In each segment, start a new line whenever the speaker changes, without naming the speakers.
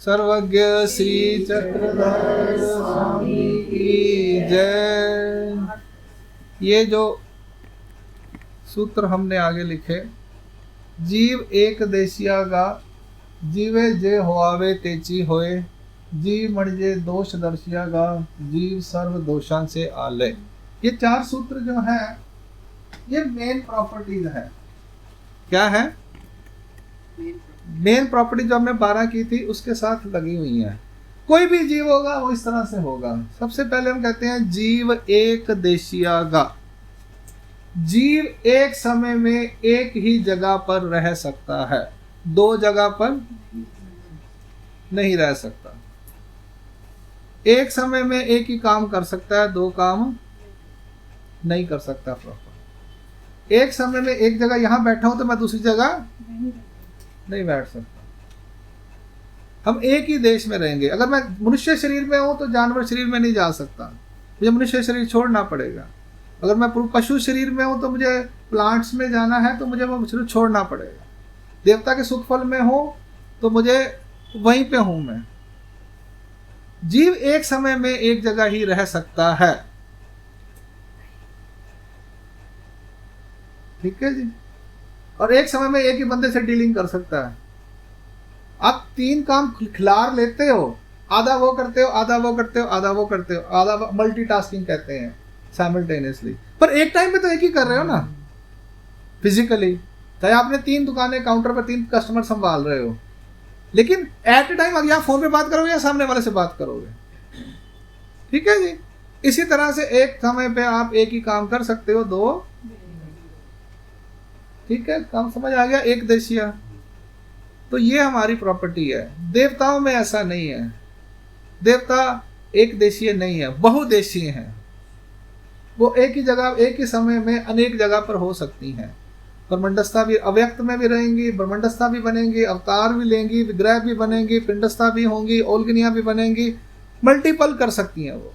सर्वज्ञ श्री चक्रधर स्वामी की जय। ये जो सूत्र हमने आगे लिखे, जीव एक देशिया गा, जीवे जे होआवे तेची होए, जीव मणिजे दोष दर्शिया गा, जीव सर्व दोषां से आले। ये 4 सूत्र जो है ये मेन प्रॉपर्टीज है। क्या है? मेन प्रॉपर्टी जो हमने 12 की थी उसके साथ लगी हुई है। कोई भी जीव होगा वो इस तरह से होगा। सबसे पहले हम कहते हैं जीव एक देशिया गा। जीव एक समय में एक ही जगह पर रह सकता है, 2 जगह पर नहीं रह सकता। एक समय में एक ही काम कर सकता है, 2 काम नहीं कर सकता प्रॉपर। एक समय में एक जगह यहां बैठा हूं तो मैं दूसरी जगह नहीं बैठ सकता। हम एक ही देश में रहेंगे। अगर मैं मनुष्य शरीर में हूं तो जानवर शरीर में नहीं जा सकता, मुझे मनुष्य शरीर छोड़ना पड़ेगा। अगर मैं पशु शरीर में हूं तो मुझे प्लांट्स में जाना है तो मुझे वो शरीर छोड़ना पड़ेगा। देवता के सुख फल में हूं तो मुझे वहीं पे हूं मैं। जीव एक समय में एक जगह ही रह सकता है। ठीक है जी। और एक समय में एक ही बंदे से डीलिंग कर सकता है। आप 3 काम खिलार लेते हो, आधा वो करते हो, आधा वो करते हो, आधा वो करते हो, आधा मल्टीटास्किंग कहते हैं साइमल्टेनियसली। पर एक टाइम पे तो एक ही कर रहे हो ना फिजिकली। चाहे आपने 3 दुकानें, काउंटर पर 3 कस्टमर संभाल रहे हो, लेकिन एट ए टाइम अगर आप फोन पे बात करोगे या सामने वाले से बात करोगे। ठीक है जी। इसी तरह से एक समय पे आप एक ही काम कर सकते हो, 2। ठीक है, काम समझ आ गया? एक देशिया। तो ये हमारी प्रॉपर्टी है। देवताओं में ऐसा नहीं है। देवता एक देशीय नहीं है, बहुदेशीय हैं। वो एक ही जगह, एक ही समय में अनेक जगह पर हो सकती हैं। ब्रह्मंडस्था भी, अव्यक्त में भी रहेंगी, ब्रह्मंडस्था भी बनेंगी, अवतार भी लेंगी, विग्रह भी बनेंगी, पिंडस्था भी होंगी, ओल्गनियां भी बनेंगी, मल्टीपल कर सकती हैं वो।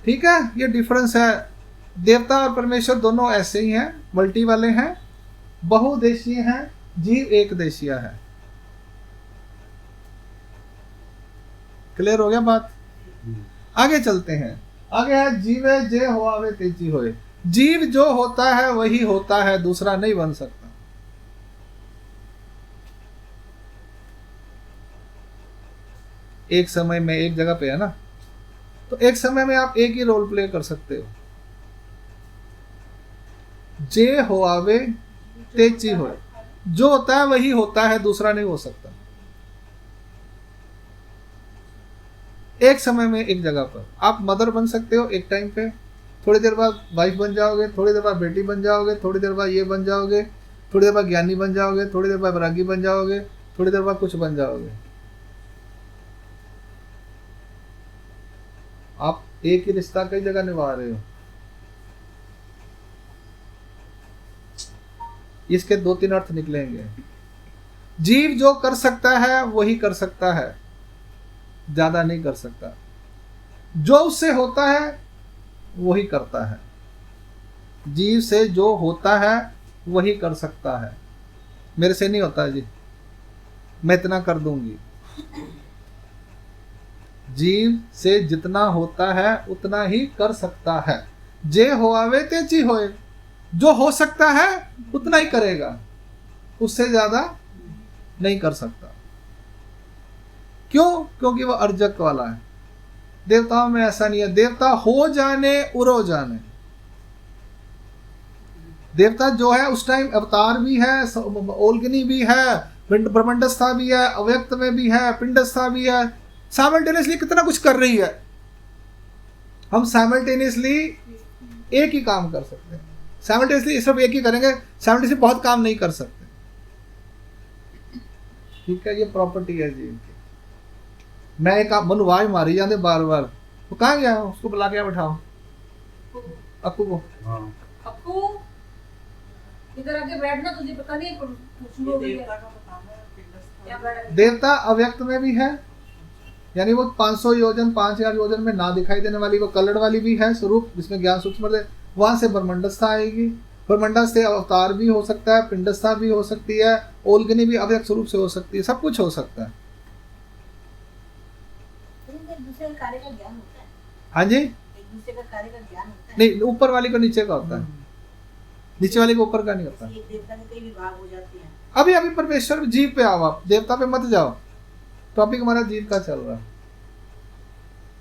ठीक है, ये डिफरेंस है। देवता और परमेश्वर दोनों ऐसे ही हैं, मल्टी वाले हैं, बहुदेशीय हैं, जीव एक देशिया है। क्लियर हो गया बात? आगे चलते हैं। आगे है जीवे जे होआवे तेजी होए। जीव जो होता है वही होता है, दूसरा नहीं बन सकता। एक समय में एक जगह पे है ना, तो एक समय में आप एक ही रोल प्ले कर सकते हो। जे होआवे तेजी होए, जो होता है वही होता है, दूसरा नहीं हो सकता। एक समय में एक जगह पर आप मदर बन सकते हो एक टाइम पे, थोड़ी देर बाद वाइफ बन जाओगे, थोड़ी देर बाद बेटी बन जाओगे, थोड़ी देर बाद ये बन जाओगे, थोड़ी देर बाद ज्ञानी बन जाओगे, थोड़ी देर बाद वैरागी बन जाओगे, थोड़ी देर बाद कुछ बन जाओगे। आप एक ही रिश्ता कई जगह निभा रहे हो। इसके 2-3 अर्थ निकलेंगे। जीव जो कर सकता है वही कर सकता है, ज्यादा नहीं कर सकता। जो उससे होता है वही करता है। जीव से जो होता है वही कर सकता है। मेरे से नहीं होता जी, मैं इतना कर दूंगी। जीव से जितना होता है उतना ही कर सकता है। जे होआवे तेची होए, जो हो सकता है उतना ही करेगा, उससे ज्यादा नहीं कर सकता। क्यों? क्योंकि वह अर्जक वाला है। देवताओं में ऐसा नहीं है। देवता हो जाने उड़ो जाने। देवता जो है उस टाइम अवतार भी है, ओल्गनी भी है, ब्रह्मंडस्था भी है, अव्यक्त में भी है, पिंडस्था भी है। साइमल्टेनियसली कितना कुछ कर रही है। हम साइमल्टेनियसली एक ही काम कर सकते हैं। साइमल्टेनियसली सिर्फ एक ही करेंगे, साइमल्टेनियसली बहुत काम नहीं कर सकते। ठीक है, ये प्रॉपर्टी है जी। मैं एक मनु आवाज मारी जाते बार बार, वो कहाँ गया? उसको बुला के बैठाओ, अक्कू को।
अक्कू इधर आके बैठना, तुझे पता नहीं
देवता अव्यक्त में भी है, यानी वो 500 योजन 5000 योजन में ना दिखाई देने वाली वो कलड़ वाली भी है स्वरूप, जिसमें ज्ञान सूक्ष्म। वहां से ब्रह्मंडस्था आएगी। ब्रह्मंडस्थ से अवतार भी हो सकता है, पिंडस्था भी हो सकती है, ओल्गनी भी अव्यक्त स्वरूप से हो सकती है, सब कुछ हो सकता है।
दूसरे का कार्य का ज्ञान होता है,
हाँ जी,
एक दूसरे का कार्य का ज्ञान होता है।
नहीं, ऊपर वाली को नीचे का होता है, नीचे वाली को ऊपर का नहीं होता।
एक देवता के कई विभाग हो जाते हैं।
अभी अभी परमेश्वर जीव पे आओ, आप देवता पे मत जाओ। टॉपिक हमारा जीव का चल रहा है।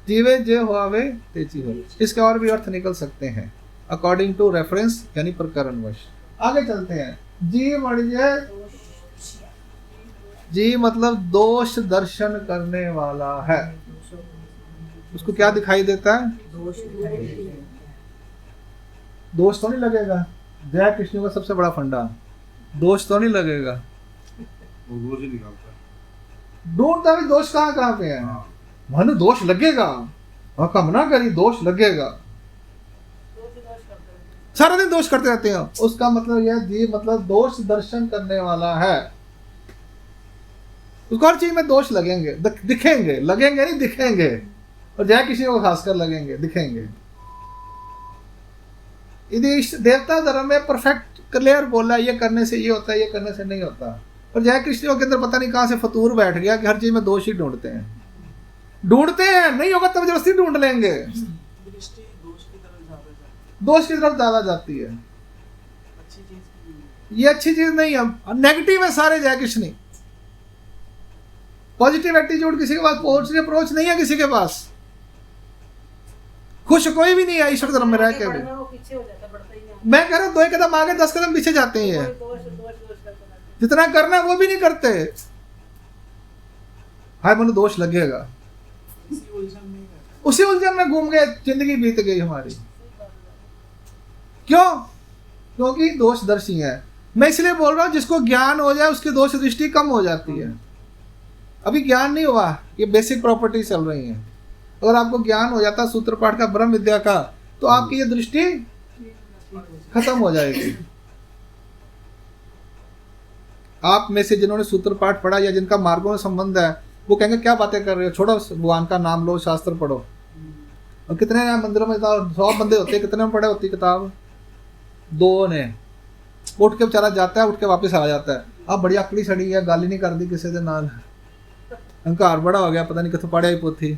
जीवे जे होवे तेजी हो, इसके और भी अर्थ निकल सकते हैं अकॉर्डिंग टू रेफरेंस, यानी प्रकरणवश। आगे चलते हैं। जीव अड़िय, जीव मतलब दोष दर्शन करने वाला है। उसको क्या दिखाई देता है? दोष तो नहीं लगेगा। जय कृष्ण का सबसे बड़ा फंडा, दोष तो नहीं लगेगा।
वो रोज ही निकालता है।
ढूंढता भी दोष कहाँ कहाँ पे है। मन दोष लगेगा, और कामना करी दोष लगेगा, सारा दिन दोष करते रहते हैं। उसका मतलब यह जीव मतलब दोष दर्शन करने वाला है। उसको हर चीज में दोष लगेंगे, दिखेंगे, लगेंगे नहीं दिखेंगे। और जय किसी को खासकर लगेंगे, दिखेंगे। यदि देवता धर्म में परफेक्ट क्लियर बोला ये करने से ये होता है, ये करने से नहीं होता। और जय कृष्ण के अंदर पता नहीं कहां से फतूर बैठ गया कि हर चीज में दोष ही ढूंढते हैं। नहीं होगा तब जबरदस्ती ढूंढ लेंगे। दोष की तरफ ज्यादा जाती है। ये अच्छी चीज नहीं है, नेगेटिव है सारे जय कृष्ण। पॉजिटिव एटीट्यूड किसी के पास, पॉजिटिव अप्रोच नहीं है किसी के पास। खुश कोई भी नहीं है ईश्वर धर्म में रह के। मैं कह रहा हूं 2 कदम आगे 10 कदम पीछे जाते हैं। जितना करना है वो भी नहीं करते। हाय मनु दोष लगेगा, उसी उलझन में घूम गए, जिंदगी बीत गई हमारी। क्यों? क्योंकि दोषदर्शी है। मैं इसलिए बोल रहा हूं जिसको ज्ञान हो जाए उसकी दोष दृष्टि कम हो जाती है। अभी ज्ञान नहीं हुआ, ये बेसिक प्रॉपर्टी चल रही है। अगर आपको ज्ञान हो जाता सूत्र पाठ का, ब्रह्म विद्या का, तो आपकी ये दृष्टि खत्म हो जाएगी। आप में से जिन्होंने सूत्र पाठ पढ़ा या जिनका मार्गों में संबंध है, वो कहेंगे क्या बातें कर रहे हो, छोड़ो भगवान का नाम लो, शास्त्र पढ़ो। और कितने मंदिरों में 100 बंदे होते हैं, कितने में पढ़े होती किताब? 2 ने। उठ के बेचारा जाता है, उठ के वापस आ जाता है। अब बड़ी अकड़ी सड़ी है, गाली नहीं कर दी किसी के नाल, अहंकार बड़ा हो गया, पता नहीं कितों पढ़े ही पोथी।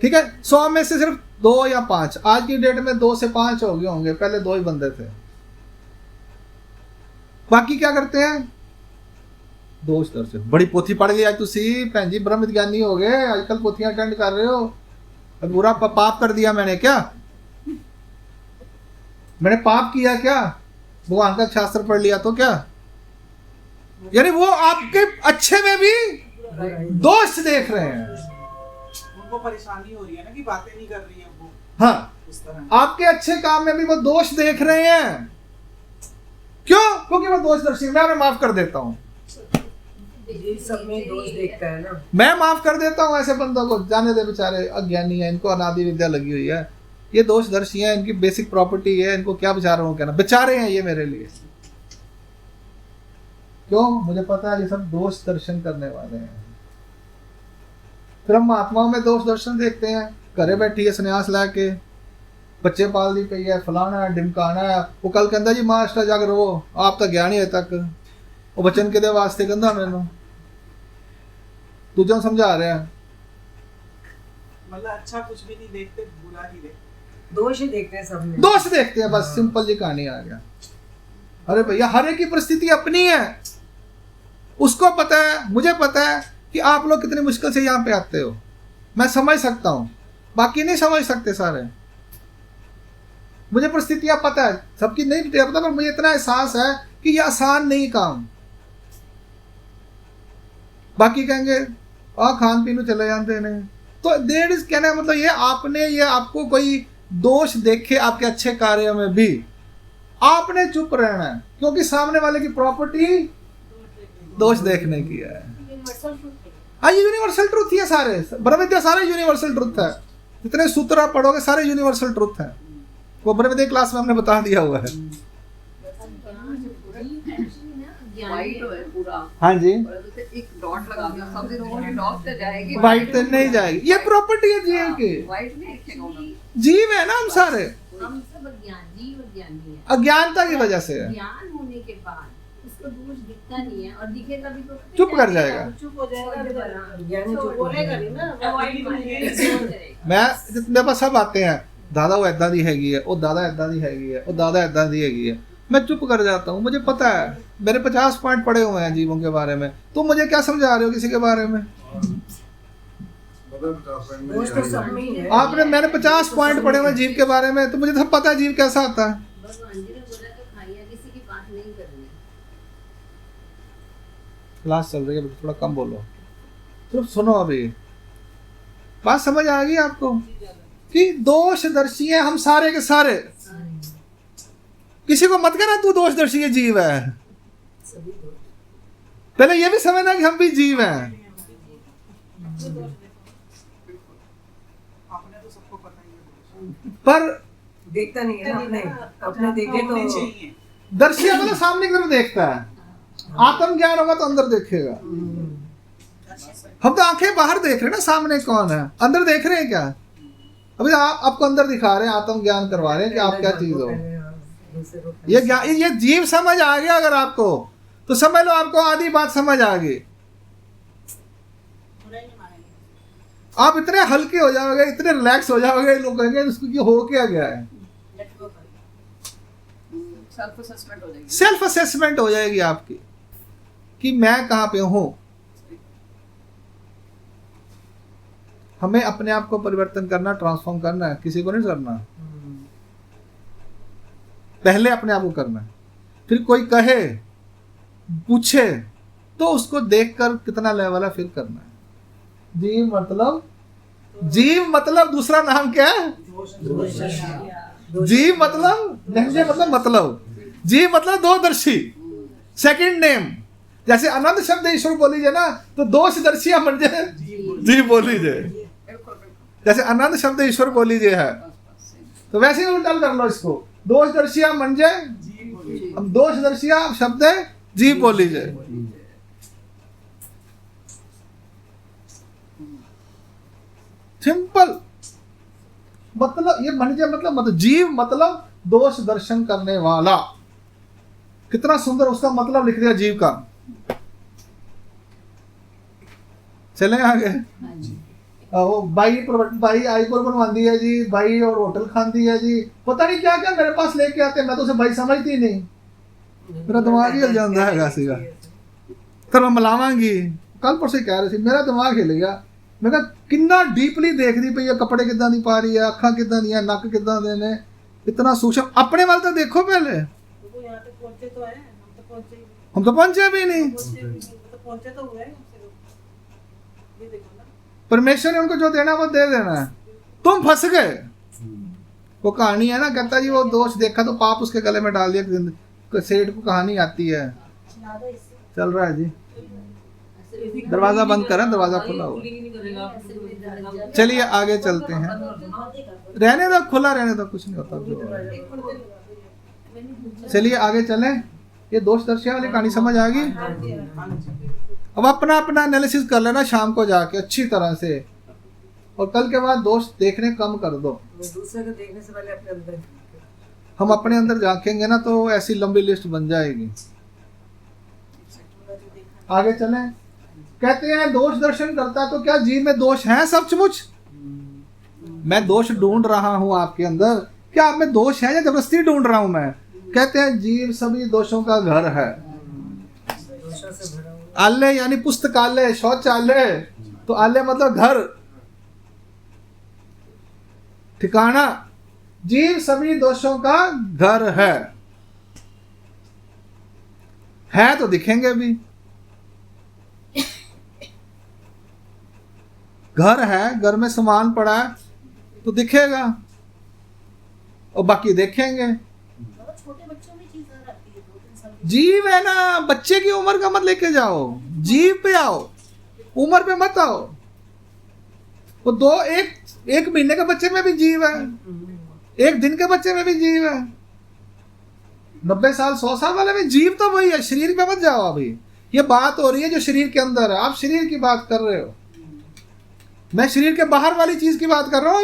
ठीक है, 100 में से सिर्फ 2 या 5, आज की डेट में 2 से 5 हो गए होंगे, पहले 2 ही बंदे थे। बाकी क्या करते हैं? दोष दर्शन। बड़ी पोथी पढ़ ली आज तुसी, भैन जी ब्रह्म ज्ञानी हो गए, आजकल पोथियां अटेंड कर रहे हो। अब बुरा पाप कर दिया मैंने क्या? मैंने पाप किया क्या? भगवान का शास्त्र पढ़ लिया तो क्या? यानी वो आपके अच्छे में भी दोष देख रहे हैं।
उनको परेशानी हो रही है ना कि बातें नहीं कर रही है वो।
हाँ,
उस तरह
आपके अच्छे काम में भी वो दोष देख रहे हैं। क्यों? क्योंकि वो दोषदर्शी। मैं उन्हें माफ कर देता हूँ।
सब में दोष देखता है ना।
मैं माफ कर देता हूँ ऐसे बंदों को, जाने दे बेचारे अज्ञानी है, इनको अनादि विद्या लगी हुई है, ये दोषदर्शी है, इनकी बेसिक प्रॉपर्टी है, इनको क्या बेचारों को कहना, बेचारे हैं ये मेरे लिए। क्यों? मुझे पता है ये सब दोष दर्शन करने वाले हैं। फिर हम महात्माओं में दोष दर्शन देखते हैं। घरे बैठी है संन्यास लाके, बच्चे पाल दी पई है, फलाना है ढिमकाना है। वो कल कहता जी मास्टर जाकर रो, आप तो गया नहीं अजे तक। वो बचन के वास्ते कहता मैनू दूजा समझा रहा है।
मतलब अच्छा कुछ भी नहीं देखते, बुरा ही देखते,
दोष ही देखते हैं सब में।
दोष देखते हैं बस, सिंपल जी कहानी आ गया। अरे भैया हर एक की परिस्थिति अपनी है, उसको पता है, मुझे पता है कि आप लोग कितनी मुश्किल से यहाँ पे आते हो। मैं समझ सकता हूँ, बाकी नहीं समझ सकते सारे। मुझे परिस्थितियां पता है, सबकी नहीं पता, पर मुझे इतना एहसास है कि ये आसान नहीं काम। बाकी कहेंगे खान पीनू चले जाते हैं, तो देर इज कहना मतलब ये आपने, ये आपको कोई दोष देखे आपके अच्छे कार्यों में भी, आपने चुप रहना है, क्योंकि सामने वाले की प्रॉपर्टी दोष देखने की है। हाँ, ये यूनिवर्सल ट्रुथ ही है। सारे ब्रह्म विद्या सारे यूनिवर्सल ट्रुथ है। जितने सूत्र आप पढ़ोगे सारे यूनिवर्सल ट्रुथ है। वो ब्रह्म विद्या क्लास में हमने बता दिया हुआ है। हाँ जी,
एक डॉट लगा दिया, सब दिन वो डॉट से जाएगी,
वाइट तो नहीं जाएगी। ये प्रॉपर्टी है जीव की।
वाइट नहीं दिखेगा।
जीव है ना हम सारे,
हम सब जीव ज्ञानी है।
अज्ञानता की वजह से है।
ज्ञान होने के बाद उसको दोष दिखता दिखता नहीं है और दिखेगा भी तो
चुप कर जाएगा।
चुप हो जाएगा
ज्ञानी
तो
चुप
बोलेगा नहीं ना
अवॉइड
मैं मेरे पास सब आते हैं, दादा वो ऐदा दी हैगी है, वो दादा ऐदा दी हैगी है, वो दादा ऐदा दी हैगी है, मैं चुप कर जाता हूँ। मुझे पता है, मेरे 50 पॉइंट पड़े हुए हैं जीवों के बारे में, तुम मुझे क्या समझा रहे हो किसी के बारे में?
दोष तो सब में ही है।
मैंने 50 पॉइंट पड़े हुए हैं जीव के बारे में, तो मुझे सब पता है जीव कैसा आता है।
भगवान जी ने बोला कि खाइए, किसी की बात नहीं करनी।
क्लास चल रही है, थोड़ा कम बोलो, सिर्फ सुनो। अभी बात समझ आ गई आपको कि दोषदर्शी है हम सारे के सारे। किसी को मत कहना तू दोषदर्शी है, जीव है।
सभी दोष।
पहले ये भी समझना कि हम भी जीव हैं।
आपने तो सबको पता ही है,
पर
देखता नहीं है ना अपने, अपने देखे तो
होने चाहिए।
दर्शी मतलब सामने की तरफ देखता है, आत्म ज्ञान होगा तो अंदर देखेगा। हम तो आंखें बाहर देख रहे हैं ना, सामने कौन है, अंदर देख रहे हैं क्या? अभी आपको अंदर दिखा रहे हैं, आत्म ज्ञान करवा रहे हैं कि आप क्या चीज हो। ये ज्ञान, ये जीव समझ आ गया अगर आपको, तो समझ लो आपको आधी बात समझ आ गई। आप इतने हल्के हो जाओगे, इतने रिलैक्स हो जाओगे, लोग कहेंगे उसको कि हो क्या गया है।
सेल्फ असेसमेंट हो जाएगी।
सेल्फ असेसमेंट हो जाएगी आपकी कि मैं कहां पे हूं। हमें अपने आप को परिवर्तन करना, ट्रांसफॉर्म करना है, किसी को नहीं करना। पहले अपने आप को करना है, फिर कोई कहे पूछे तो उसको देखकर कितना लेवल है फिर करना है। जीव मतलब दूसरा नाम क्या है? जीव मतलब जीव मतलब दोदर्शी, सेकंड नेम। जैसे अनंत शब्द ईश्वर बोली जाए ना, तो दोषदर्शिया बन जाए जीव बोली जाए। जैसे अनंत शब्द ईश्वर बोली जाए है, तो वैसे ही उल्टा कर लो इसको, दोषदर्शिया बन जाए, हम दोषदर्शिया शब्द है जीव बोली जाए। सिंपल मतलब ये बन जाए, मतलब जीव मतलब दोष दर्शन करने वाला। कितना सुंदर उसका मतलब लिख दिया जीव का। चले आगे। वो बाई आई को बनवाती है जी, बाई और होटल खाती है जी, पता नहीं क्या क्या मेरे पास लेके आते हैं, मैं तो उसे भाई समझती नहीं, मेरा दिमाग ही हिल जाता है सीगा। फिर मैं मिलावांगी, कल परसों कह रही थी, मेरा दिमाग हिल गया। मैं कहा कितना डीपली देखदी पई है, कपड़े किदां दी पा रही है, अखां किदां दी है, नक किदां दे ने, इतना सूक्ष्म। अपने वाल तो देखो पहले, हम तो पहुंचे भी नहीं। परमेश्वर ने उनको जो देना वो दे देना है, तुम फंस गए। वो कहानी है ना, कहता जी वो दोष देखा तो पाप उसके गले में डाल दिया। सेठ को कहानी आती है, चल रहा है जी, दरवाजा बंद करें, दरवाजा खुला हुआ। चलिए आगे चलते हैं, रहने दो, खुला रहने दो, कुछ नहीं होता। चलिए आगे चलें। ये दोष दर्शिया वाली कहानी समझ आ गई। अब अपना अपना एनालिसिस कर लेना शाम को जाके अच्छी तरह से, और कल के बाद दोष देखने कम कर दो।
दूसरे को देखने से पहले अपने अंदर,
हम अपने अंदर झांकेंगे ना तो ऐसी लंबी लिस्ट बन जाएगी। आगे चलें। कहते हैं दोष दर्शन करता तो क्या जीव में दोष है सचमुच? मैं दोष ढूंढ रहा हूं आपके अंदर, क्या आप में दोष है या जबरदस्ती ढूंढ रहा हूं मैं? कहते हैं जीव सभी दोषों का घर है।
दोषों से भरा हुआ
आलय यानी पुस्तकालय, शौचालय, तो आलय मतलब घर, ठिकाना। जीव सभी दोषों का घर है तो दिखेंगे भी। घर है, घर में सामान पड़ा है तो दिखेगा, और बाकी देखेंगे। जीव है ना, बच्चे की उम्र का मत लेके जाओ, जीव पे आओ, उम्र पे मत आओ। वो एक महीने के बच्चे में भी जीव है, एक दिन के बच्चे में भी जीव है, 90 साल 100 साल वाले में जीव तो वही है। शरीर पे मत जाओ। अभी ये बात हो रही है जो शरीर के अंदर है, आप शरीर की बात कर रहे हो, मैं शरीर के बाहर वाली चीज की बात कर रहा हूं।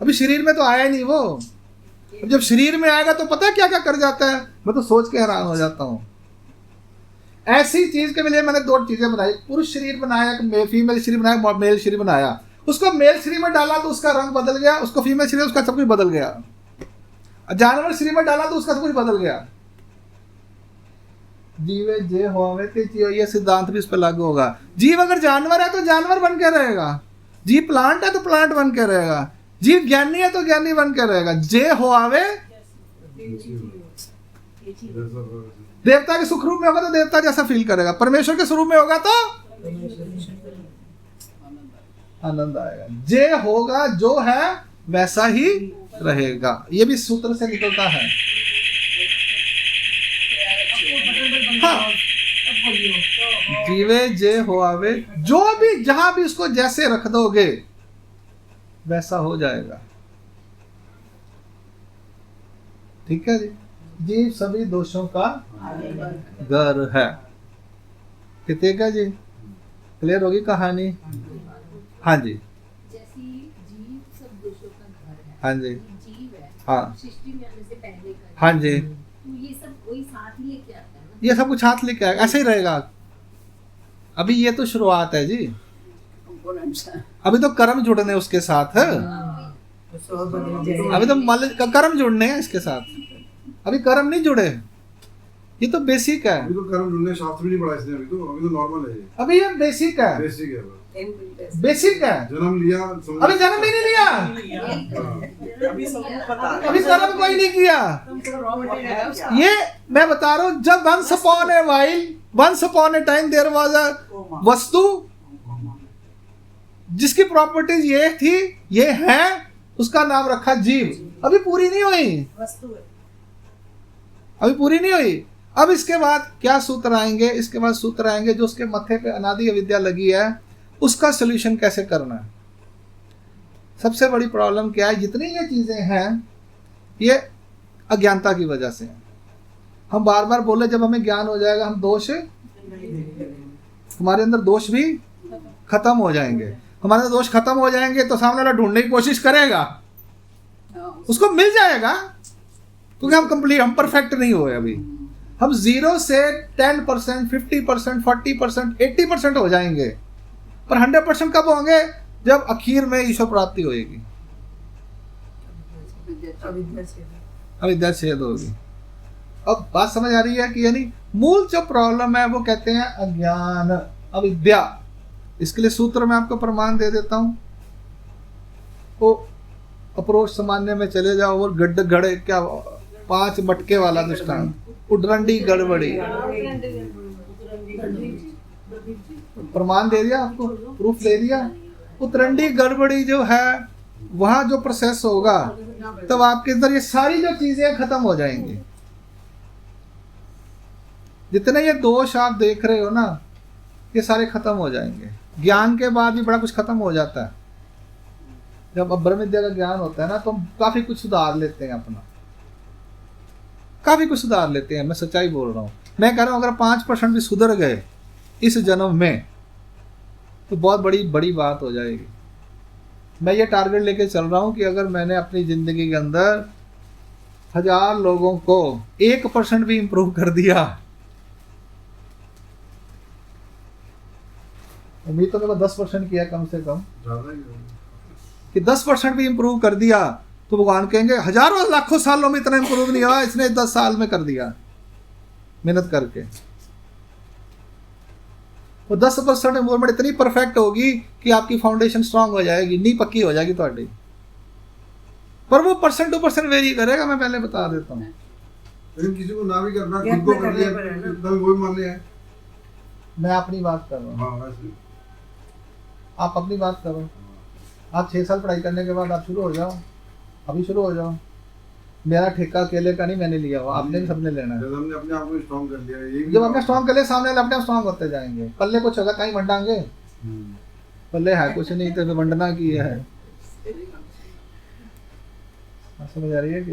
अभी शरीर में तो आया ही नहीं वो। अब जब शरीर में आएगा तो पता है क्या क्या कर जाता है, मैं तो सोच के हैरान हो जाता हूँ। ऐसी चीज के लिए मैंने 2 चीजें बनाई, पुरुष शरीर बनाया, फीमेल शरीर बनाया, मेल शरीर बनाया। उसको मेल शरीर में डाला तो उसका रंग बदल गया, उसको फीमेल शरीर उसका सब कुछ बदल गया। जानवर शरीर में डाला तो उसका सब कुछ बदल गया। जीवे जे होवे ते जियो, ये सिद्धांत भी इस पर लागू होगा। जीव अगर जानवर है तो जानवर बन के रहेगा, जीव प्लांट है तो प्लांट बन के रहेगा, जीव ज्ञानी है तो ज्ञानी बन के रहेगा। जे होवे देवता के सुख रूप में होगा तो देवता जैसा फील करेगा, परमेश्वर के स्वरूप में होगा तो आनंद आएगा। जे होगा जो है वैसा ही रहेगा, ये भी सूत्र से निकलता है। हाँ, जीवे जे होवे, जो भी जहां भी उसको जैसे रख दोगे वैसा हो जाएगा। ठीक है जी। जीव सभी दोषों का घर है। कितने का जी? क्लियर होगी कहानी? हाँ जी,
जैसी जीव सब दोषों का घर है,
हाँ जी,
जीव है,
हाँ
सृष्टि में आने से पहले का,
हाँ जी,
तो ये सब कोई साथ ही लेके आता है ना।
ये सब कुछ हाथ लेके आएगा, ऐसे ही रहेगा। अभी ये तो शुरुआत है जी, अभी तो कर्म जुड़ने उसके साथ है, अभी तो कर्म जुड़ने हैं इसके साथ, अभी कर्म नहीं जुड़े। ये तो बेसिक है,
अभी तो कर्म जुड़ने शास्त्र भी नहीं पढ़ा इसने, अभी तो नॉर्मल है ये,
अभी ये बेसिक है,
बेसिक है बस।
बेसिक है।
जन्म लिया,
अभी जन्म ही नहीं लिया,
अभी सबको पता है।
अभी कर्म कोई नहीं किया। ये मैं बता रहा हूँ, जब once upon a time there was a वस्तु जिसकी प्रॉपर्टीज ये थी, ये है, उसका नाम रखा जीव। अभी पूरी नहीं हुई, अभी पूरी नहीं हुई। अब इसके बाद क्या सूत्र आएंगे? इसके बाद सूत्र आएंगे जो उसके मत्थे पे अनादि अविद्या लगी है, उसका सोल्यूशन कैसे करना है। सबसे बड़ी प्रॉब्लम क्या है? जितनी ये चीजें हैं ये अज्ञानता की वजह से हैं। हम बार बार बोले जब हमें ज्ञान हो जाएगा हम दोष, हमारे अंदर दोष भी खत्म हो जाएंगे। हमारे दोष खत्म हो जाएंगे तो सामने वाला ढूंढने की कोशिश करेगा, उसको मिल जाएगा, क्योंकि हम परफेक्ट नहीं हुए। अभी हम 0 से 10%, 50%, 40%, 80% हो जाएंगे, पर 100% कब होंगे? जब आखिर में ईश्वर प्राप्ति होगी, अविद्या छेद होगी। अब बात समझ आ रही है कि यानी मूल जो प्रॉब्लम है वो कहते हैं अज्ञान, अविद्या। इसके लिए सूत्र में आपको प्रमाण दे देता हूं। वो अप्रोच सामान्य में चले जाओ, वो गड्ढ गड़े क्या 5 मटके वाला दृष्टांत, उडरंडी गड़बड़ी, प्रमाण दे दिया आपको, प्रूफ दे दिया। उतरंडी गड़बड़ी जो है वहां जो प्रोसेस होगा तब आपके अंदर ये सारी जो चीजें खत्म हो जाएंगी। जितने ये दोष आप देख रहे हो ना, ये सारे खत्म हो जाएंगे। ज्ञान के बाद भी बड़ा कुछ खत्म हो जाता है। जब अब ब्रह्म विद्या का ज्ञान होता है ना, तो हम काफी कुछ सुधार लेते हैं अपना, काफी कुछ सुधार लेते हैं। मैं सच्चाई बोल रहा हूँ। मैं कह रहा हूँ अगर 5% भी सुधर गए इस जन्म में तो बहुत बड़ी बात हो जाएगी। मैं ये टारगेट लेके चल रहा हूँ कि अगर मैंने अपनी जिंदगी के अंदर 1000 लोगों को 1% भी इंप्रूव कर दिया, उम्मीद तो मेरे को 10% किया कम से कम, कि 10% भी इंप्रूव कर दिया तो भगवान कहेंगे हजारों लाखों सालों में इतना इंप्रूव नहीं हुआ, इसने 10 साल में कर दिया मेहनत करके। वो 10% इंप्रूवमेंट इतनी परफेक्ट होगी कि आपकी फाउंडेशन स्ट्रांग हो जाएगी, नींव पक्की हो जाएगी ਤੁਹਾਡੀ। पर वो % to % वेरी करेगा, मैं पहले बता देता हूँ।
लेकिन किसी को ना भी करना, खुद को कर लिया तभी वही मान लिया है।
मैं अपनी बात कर रहा हूँ,
हाँ वैसे
आप अपनी बात करो। आप 6 साल पढ़ाई करने के बाद आप शुरू हो जाओ, अभी शुरू हो जाओ। मेरा ठेका अकेले का नहीं मैंने लिया हुआ, आपने भी सबने लेना है।
जब हमने अपने आप को स्ट्रांग कर लिया, ये भी
जब अपने स्ट्रांग कर ले, सामने वाले अपने आप स्ट्रांग होते जाएंगे। पल्ले कुछ होगा कहीं बंटांगे, पल्ले है कुछ नहीं तो बंटना की है। समझ आ रही है कि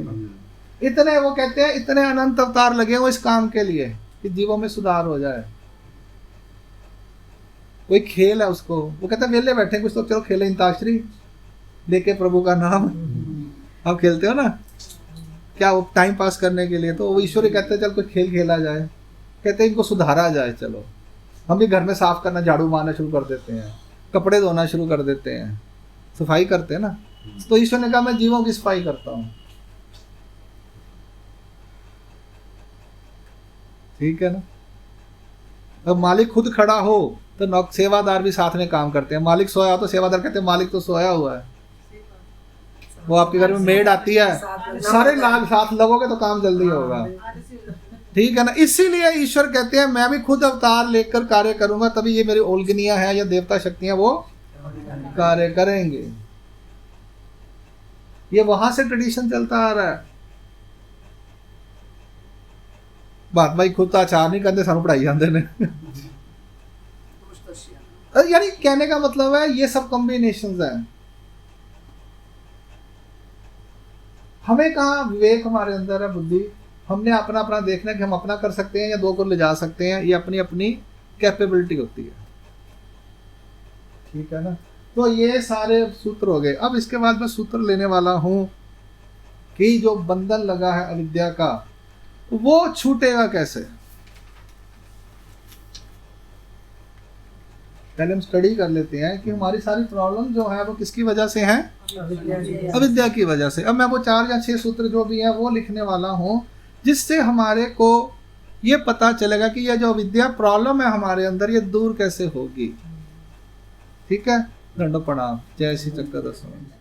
इतने वो कहते हैं इतने अनंत अवतार लगे हो इस काम के लिए कि जीवों में सुधार हो जाए। कोई खेल है उसको, वो कहते हैं वेले बैठे कुछ तो चलो खेले अंताक्षरी लेके प्रभु का नाम। आप खेलते हो ना क्या, वो टाइम पास करने के लिए, तो वो ईश्वर ही कहते हैं चल कोई खेल खेला जाए। कहते हैं इनको सुधारा जाए, चलो हम भी घर में साफ करना, झाड़ू मारना शुरू कर देते हैं, कपड़े धोना शुरू कर देते हैं, सफाई करते हैं ना। तो ईश्वर ने कहा मैं जीवों की सफाई करता हूं। ठीक है ना। अब मालिक खुद खड़ा हो तो सेवादार भी साथ में काम करते हैं। मालिक सोया हो तो सेवादार कहते हैं मालिक तो सोया हुआ है। वो आपके घर में मेड आती है, सारे लाग साथ लगोगे तो काम जल्दी होगा। ठीक है ना। इसीलिए ईश्वर कहते हैं मैं भी खुद अवतार लेकर कार्य करूंगा, तभी ये मेरी ओल्गनियां हैं या देवता शक्तियां वो कार्य करेंगे। ये वहां से ट्रेडिशन चलता आ रहा है। बात भाई खुद आचार नहीं करते, सानू पढ़ाई जाते ने। यानी कहने का मतलब है ये सब कॉम्बिनेशंस हैं। हमें कहा विवेक हमारे अंदर है, बुद्धि, हमने अपना अपना देखना कि हम अपना कर सकते हैं या दो को ले जा सकते हैं, ये अपनी अपनी कैपेबिलिटी होती है। ठीक है ना। तो ये सारे सूत्र हो गए। अब इसके बाद मैं सूत्र लेने वाला हूं कि जो बंधन लगा है अविद्या का वो छूटेगा कैसे। पहले हम स्टडी कर लेते हैं कि हमारी सारी प्रॉब्लम जो है वो किसकी वजह से है, अविद्या की वजह से। अब मैं वो 4 या 6 सूत्र जो भी है वो लिखने वाला हूं, जिससे हमारे को ये पता चलेगा कि यह जो अविद्या प्रॉब्लम है हमारे अंदर ये दूर कैसे होगी। ठीक है। दंडो प्रणाम। जय श्री चक्रधर स्वामी।